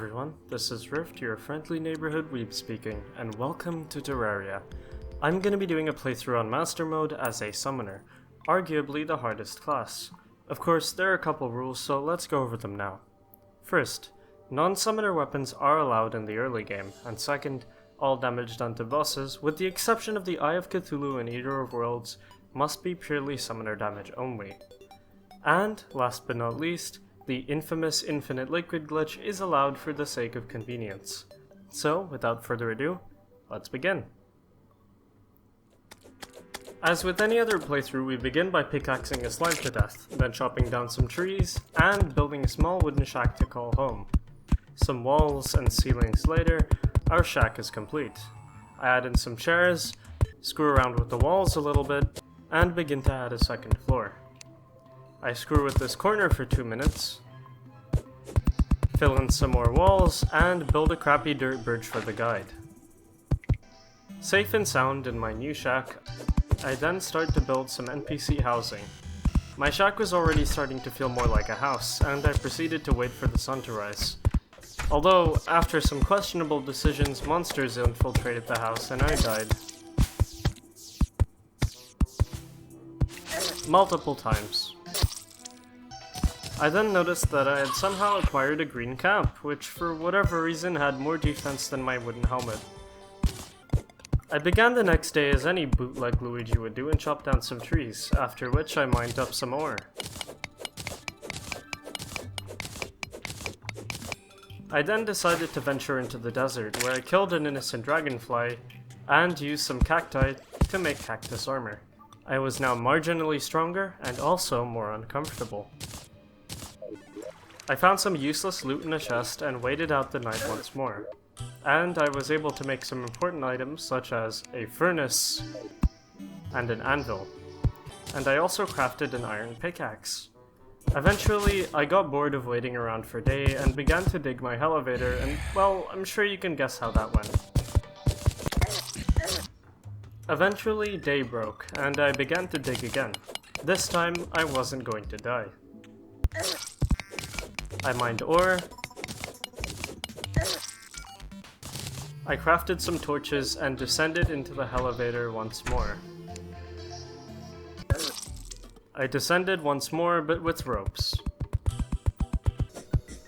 everyone, this is Rift, your friendly neighborhood weeb speaking, and welcome to Terraria. I'm gonna be doing a playthrough on Master Mode as a summoner, arguably the hardest class. Of course, there are a couple rules, so let's go over them now. First, non-summoner weapons are allowed in the early game, and second, all damage done to bosses, with the exception of the Eye of Cthulhu and Eater of Worlds, must be purely summoner damage only. And, last but not least, the infamous infinite liquid glitch is allowed for the sake of convenience. So, without further ado, let's begin. As with any other playthrough, we begin by pickaxing a slime to death, then chopping down some trees, and building a small wooden shack to call home. Some walls and ceilings later, our shack is complete. I add in some chairs, screw around with the walls a little bit, and begin to add a second floor. I screw with this corner for 2 minutes, fill in some more walls, and build a crappy dirt bridge for the guide. Safe and sound in my new shack, I then start to build some NPC housing. My shack was already starting to feel more like a house, and I proceeded to wait for the sun to rise. Although, after some questionable decisions, monsters infiltrated the house and I died. Multiple times. I then noticed that I had somehow acquired a green cap, which for whatever reason had more defense than my wooden helmet. I began the next day as any bootleg Luigi would do and chopped down some trees, after which I mined up some ore. I then decided to venture into the desert, where I killed an innocent dragonfly, and used some cacti to make cactus armor. I was now marginally stronger, and also more uncomfortable. I found some useless loot in a chest and waited out the night once more. And I was able to make some important items such as a furnace and an anvil. And I also crafted an iron pickaxe. Eventually, I got bored of waiting around for day and began to dig my elevator, and well, I'm sure you can guess how that went. Eventually, day broke, and I began to dig again. This time, I wasn't going to die. I mined ore. I crafted some torches and descended into the elevator once more. I descended once more, but with ropes.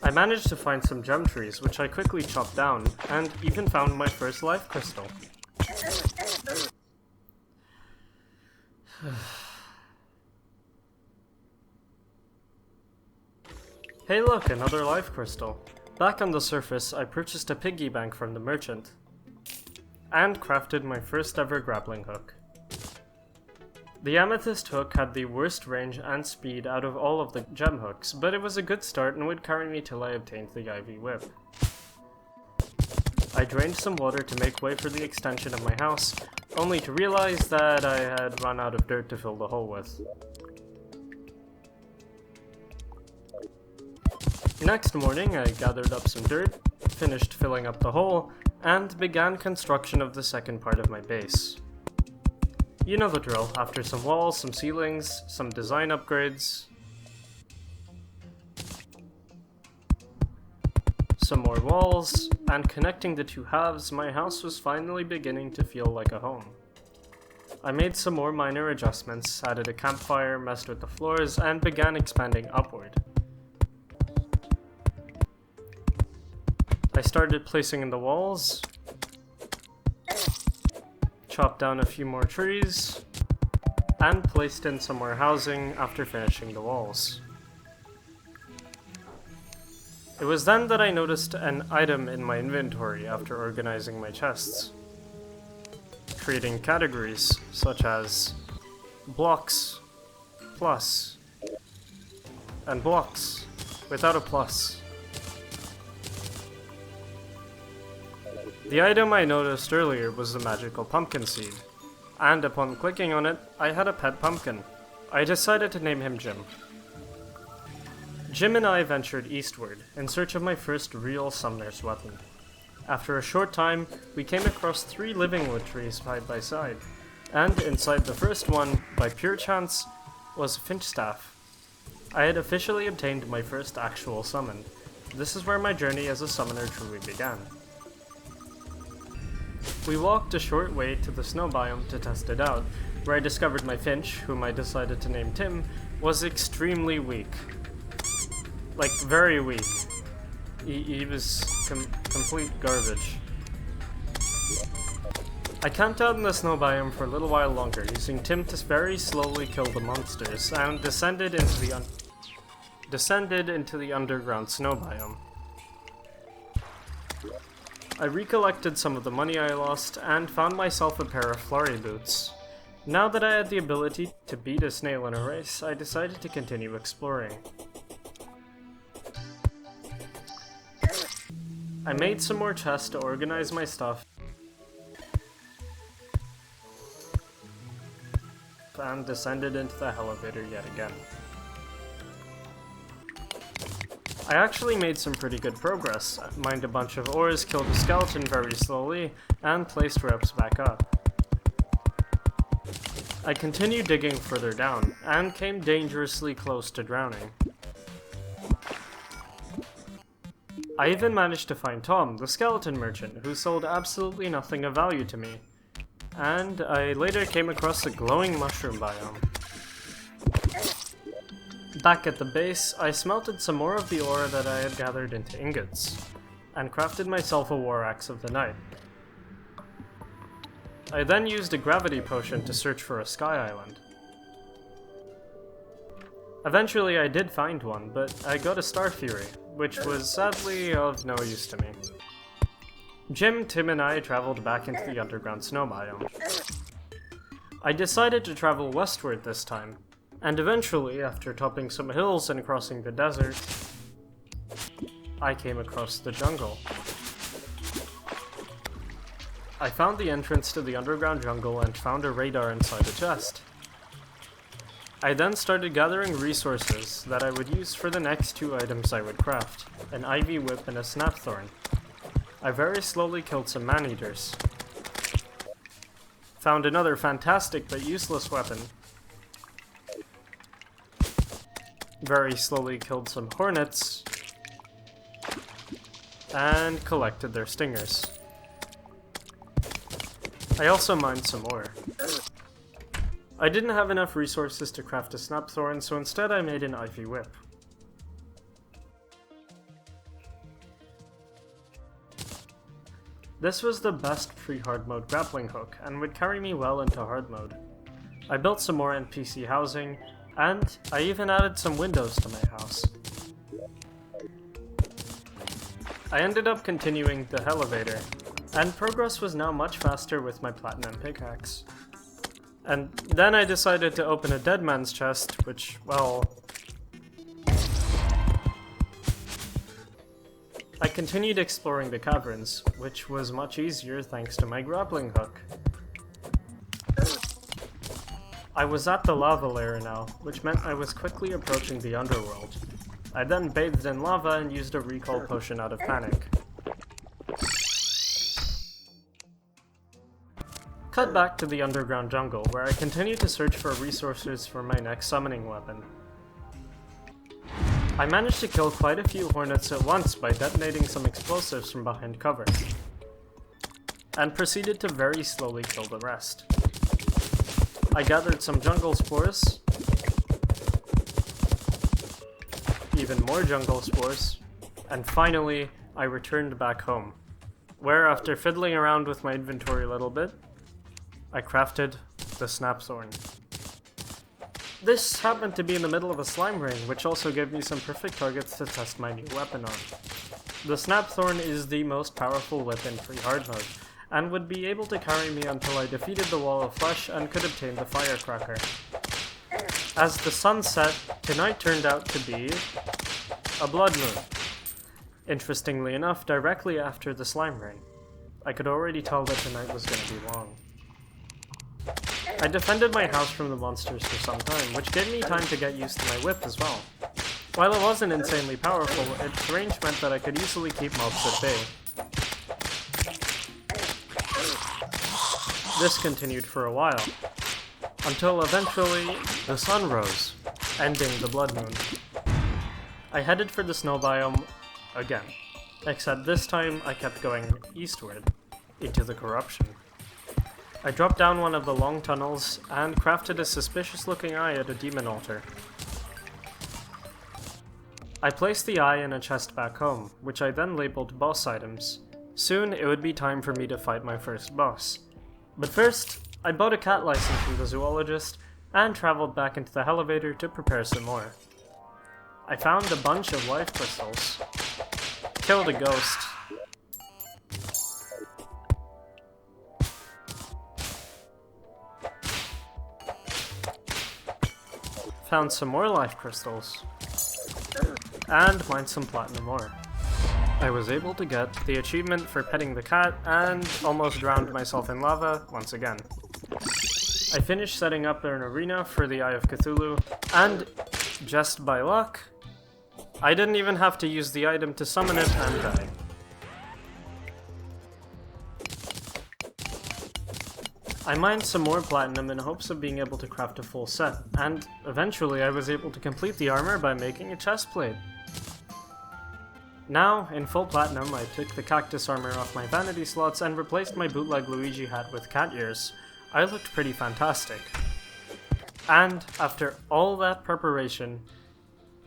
I managed to find some gem trees, which I quickly chopped down, and even found my first life crystal. Hey look, another life crystal. Back on the surface, I purchased a piggy bank from the merchant, and crafted my first ever grappling hook. The amethyst hook had the worst range and speed out of all of the gem hooks, but it was a good start and would carry me till I obtained the ivy whip. I drained some water to make way for the extension of my house, only to realize that I had run out of dirt to fill the hole with. Next morning, I gathered up some dirt, finished filling up the hole, and began construction of the second part of my base. You know the drill, after some walls, some ceilings, some design upgrades, some more walls, and connecting the two halves, my house was finally beginning to feel like a home. I made some more minor adjustments, added a campfire, messed with the floors, and began expanding upward. I started placing in the walls, chopped down a few more trees, and placed in some more housing after finishing the walls. It was then that I noticed an item in my inventory after organizing my chests, creating categories such as blocks, plus, and blocks without a plus. The item I noticed earlier was the magical pumpkin seed, and upon clicking on it, I had a pet pumpkin. I decided to name him Jim. Jim and I ventured eastward, in search of my first real summoner's weapon. After a short time, we came across 3 living wood trees side by side, and inside the first one, by pure chance, was a finch staff. I had officially obtained my first actual summon, this is where my journey as a summoner truly began. We walked a short way to the snow biome to test it out, where I discovered my finch, whom I decided to name Tim, was extremely weak. Like, very weak. He was complete garbage. I camped out in the snow biome for a little while longer, using Tim to very slowly kill the monsters, and descended into the underground snow biome. I recollected some of the money I lost, and found myself a pair of flurry boots. Now that I had the ability to beat a snail in a race, I decided to continue exploring. I made some more chests to organize my stuff, and descended into the elevator yet again. I actually made some pretty good progress. I mined a bunch of ores, killed a skeleton very slowly, and placed ropes back up. I continued digging further down, and came dangerously close to drowning. I even managed to find Tom, the skeleton merchant, who sold absolutely nothing of value to me. And I later came across the glowing mushroom biome. Back at the base, I smelted some more of the ore that I had gathered into ingots, and crafted myself a war axe of the night. I then used a gravity potion to search for a sky island. Eventually I did find one, but I got a star fury, which was sadly of no use to me. Jim, Tim, and I traveled back into the underground snow biome. I decided to travel westward this time, and eventually, after topping some hills and crossing the desert, I came across the jungle. I found the entrance to the underground jungle and found a radar inside a chest. I then started gathering resources that I would use for the next two items I would craft, an ivy whip and a snapthorn. I very slowly killed some man-eaters. Found another fantastic but useless weapon. Very slowly killed some hornets. And collected their stingers. I also mined some ore. I didn't have enough resources to craft a snapthorn, so instead I made an ivy whip. This was the best pre-hard mode grappling hook, and would carry me well into hard mode. I built some more NPC housing, and I even added some windows to my house. I ended up continuing the elevator, and progress was now much faster with my platinum pickaxe. And then I decided to open a dead man's chest, which, well... I continued exploring the caverns, which was much easier thanks to my grappling hook. I was at the lava layer now, which meant I was quickly approaching the underworld. I then bathed in lava and used a recall potion out of panic. Cut back to the underground jungle, where I continued to search for resources for my next summoning weapon. I managed to kill quite a few hornets at once by detonating some explosives from behind cover, and proceeded to very slowly kill the rest. I gathered some jungle spores, even more jungle spores, and finally I returned back home, where after fiddling around with my inventory a little bit, I crafted the snapthorn. This happened to be in the middle of a slime ring, which also gave me some perfect targets to test my new weapon on. The snapthorn is the most powerful whip in free hard mode, and would be able to carry me until I defeated the wall of flesh and could obtain the firecracker. As the sun set, tonight turned out to be a blood moon. Interestingly enough, directly after the slime ring. I could already tell that tonight was going to be long. I defended my house from the monsters for some time, which gave me time to get used to my whip as well. While it wasn't insanely powerful, its range meant that I could easily keep mobs at bay. This continued for a while, until eventually the sun rose, ending the blood moon. I headed for the snow biome, again. Except this time I kept going eastward, into the corruption. I dropped down one of the long tunnels and crafted a suspicious looking eye at a demon altar. I placed the eye in a chest back home, which I then labeled boss items. Soon it would be time for me to fight my first boss. But first, I bought a cat license from the zoologist and traveled back into the elevator to prepare some more. I found a bunch of life crystals, killed a ghost, found some more life crystals, and mined some platinum ore. I was able to get the achievement for petting the cat and almost drowned myself in lava once again. I finished setting up an arena for the Eye of Cthulhu, and just by luck, I didn't even have to use the item to summon it and die. I mined some more platinum in hopes of being able to craft a full set, and eventually I was able to complete the armor by making a chestplate. Now, in full platinum, I took the cactus armor off my vanity slots and replaced my bootleg Luigi hat with cat ears. I looked pretty fantastic. And after all that preparation,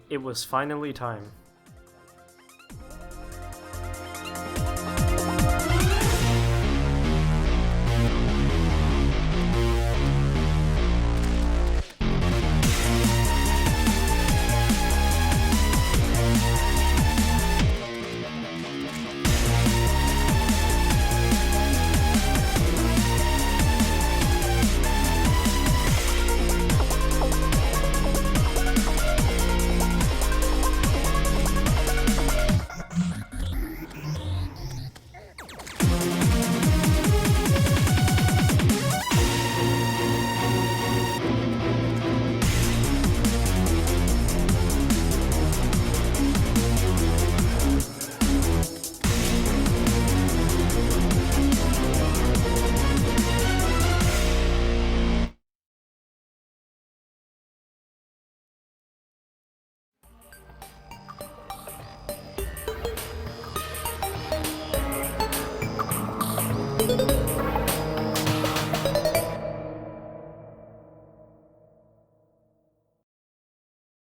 it was finally time.